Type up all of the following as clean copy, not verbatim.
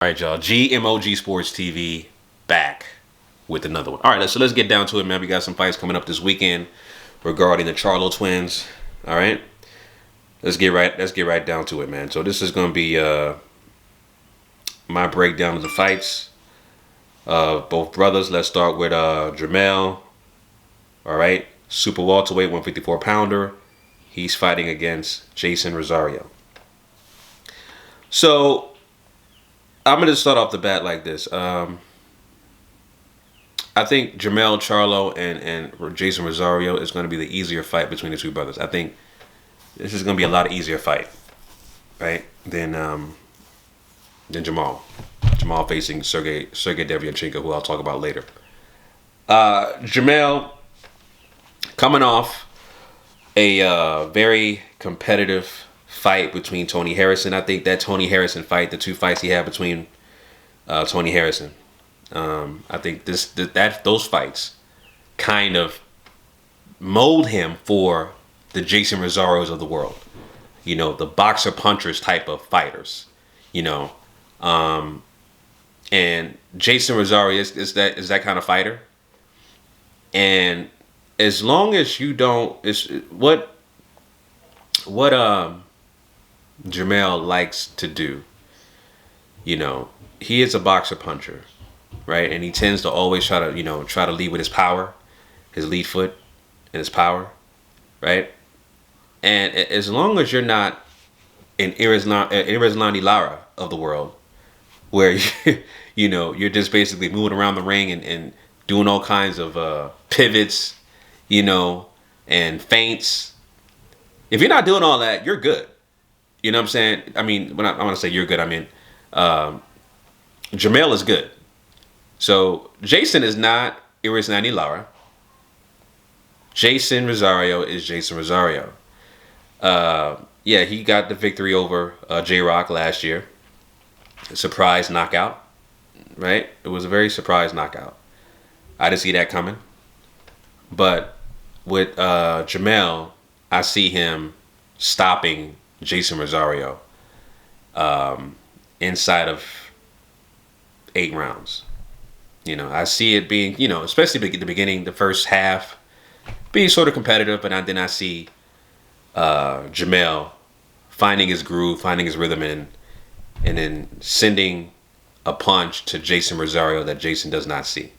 All right, y'all. GMOG Sports TV back with another one. All right, so let's get down to it, man. We got some fights coming up this weekend regarding the Charlo twins. All right, let's get right down to it, man. So this is gonna be my breakdown of the fights of both brothers. Let's start with Jermell. All right, super welterweight, 154 pounder. He's fighting against Jason Rosario. So I'm going to start off the bat like this. I think Jermell Charlo and Jason Rosario is going to be the easier fight between the two brothers. I think this is going to be a lot easier fight, right, than Jermall. Jermall facing Sergey Derevyanchenko, who I'll talk about later. Jermell coming off a very competitive fight between Tony Harrison. I think that Tony Harrison fight, the two fights he had between Tony Harrison, I think those fights kind of mold him for the Jason Rosarios of the world. You know, the boxer punchers type of fighters. You know, and Jason Rosario is that kind of fighter. And as long as you don't, what Jermell likes to do, you know, he is a boxer puncher, right? And he tends to always try to lead with his power, his lead foot and his power, right? And as long as you're not an Irizlani Lara of the world, where you're just basically moving around the ring and doing all kinds of pivots, and feints. If you're not doing all that, you're good. You know what I'm saying? I mean, when I want to say you're good, I mean, Jermell is good. So Jason is not Irizlani Lara. Jason Rosario is Jason Rosario. Yeah, he got the victory over J-Rock last year. A surprise knockout, right? It was a very surprise knockout. I didn't see that coming. But with Jermell, I see him stopping Jason Rosario inside of 8 rounds. I see it being, especially at the beginning, the first half, being sort of competitive, but then I see Jermell finding his groove, finding his rhythm, and then sending a punch to Jason Rosario that Jason does not see.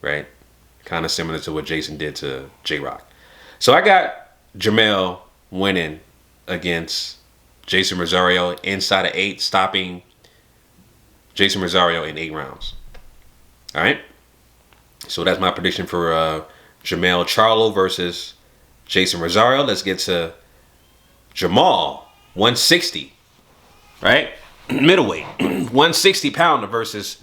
Right? Kind of similar to what Jason did to J-Rock. So I got Jermell winning against Jason Rosario inside of 8, stopping Jason Rosario in 8 rounds. All right? So that's my prediction for Jermell Charlo versus Jason Rosario. Let's get to Jermall, 160, right? Middleweight, 160 pounder versus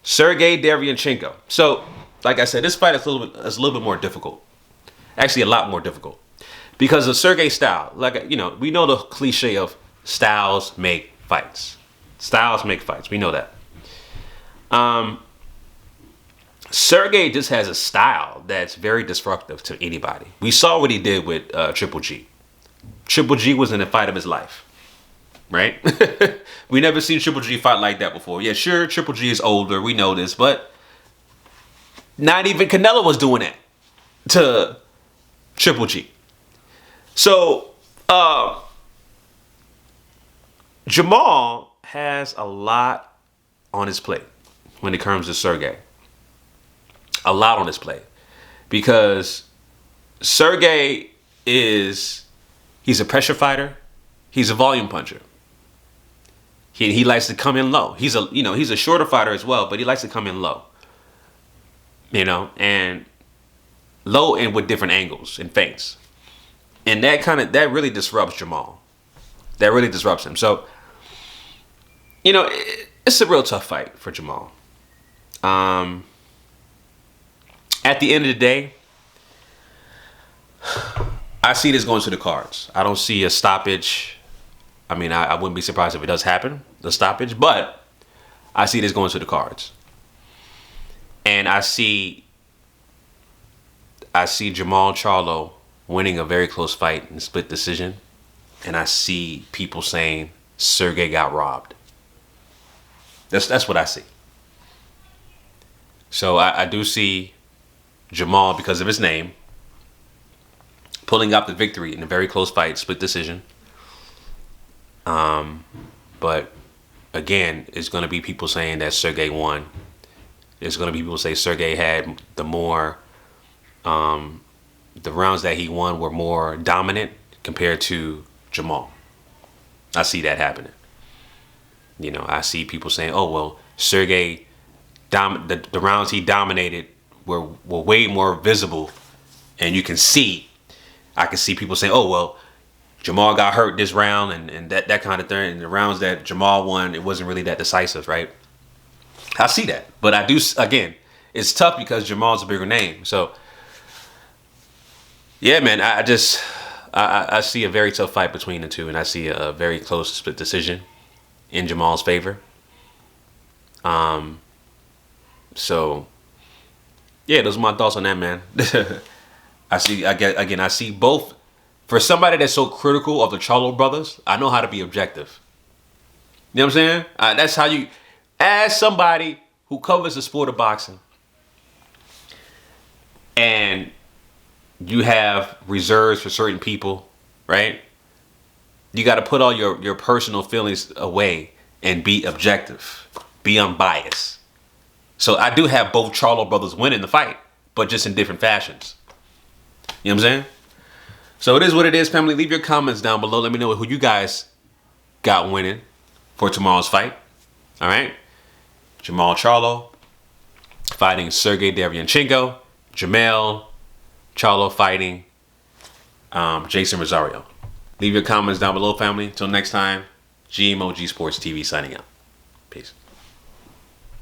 Sergey Derevyanchenko. So, like I said, this fight is a little bit more difficult. Actually, a lot more difficult. Because of Sergey's style. We know the cliche of styles make fights. Styles make fights. We know that. Sergey just has a style that's very disruptive to anybody. We saw what he did with Triple G. Triple G was in a fight of his life. Right? We never seen Triple G fight like that before. Yeah, sure, Triple G is older. We know this. But not even Canelo was doing that to Triple G. So, Jermall has a lot on his plate when it comes to Sergey. A lot on his plate. Because Sergey he's a pressure fighter. He's a volume puncher. He likes to come in low. He's a shorter fighter as well, but he likes to come in low. And low and with different angles and feints. And that really disrupts Jermall. That really disrupts him. So, it's a real tough fight for Jermall. At the end of the day, I see this going to the cards. I don't see a stoppage. I mean, I wouldn't be surprised if it does happen, the stoppage, but I see this going to the cards. And I see Jermall Charlo winning a very close fight in split decision. And I see people saying Sergey got robbed. That's what I see. So I do see Jermall, because of his name, pulling up the victory in a very close fight, split decision. But again, it's going to be people saying that Sergey won. There's going to be people say Sergey had the more, the rounds that he won were more dominant compared to Jermall. I see that happening. You know, I see people saying, oh, well, Sergey, the rounds he dominated were way more visible. And you can see, I can see people saying, oh, well, Jermall got hurt this round and that kind of thing. And the rounds that Jermall won, it wasn't really that decisive, right? I see that. But I do, again, it's tough because Jermall's a bigger name. So, yeah, man, I see a very tough fight between the two. And I see a very close split decision in Jermall's favor. So, yeah, those are my thoughts on that, man. I see both. For somebody that's so critical of the Charlo brothers, I know how to be objective. You know what I'm saying? That's how you, as somebody who covers the sport of boxing, and you have reserves for certain people, right? You got to put all your personal feelings away and be objective, be unbiased. So I do have both Charlo brothers winning the fight, but just in different fashions. You know what I'm saying? So it is what it is, family. Leave your comments down below. Let me know who you guys got winning for tomorrow's fight. All right. Jermall Charlo fighting Sergey Derevyanchenko. Jermell Charlo fighting Jason Rosario. Leave your comments down below, family. Until next time, GMOG Sports TV signing out.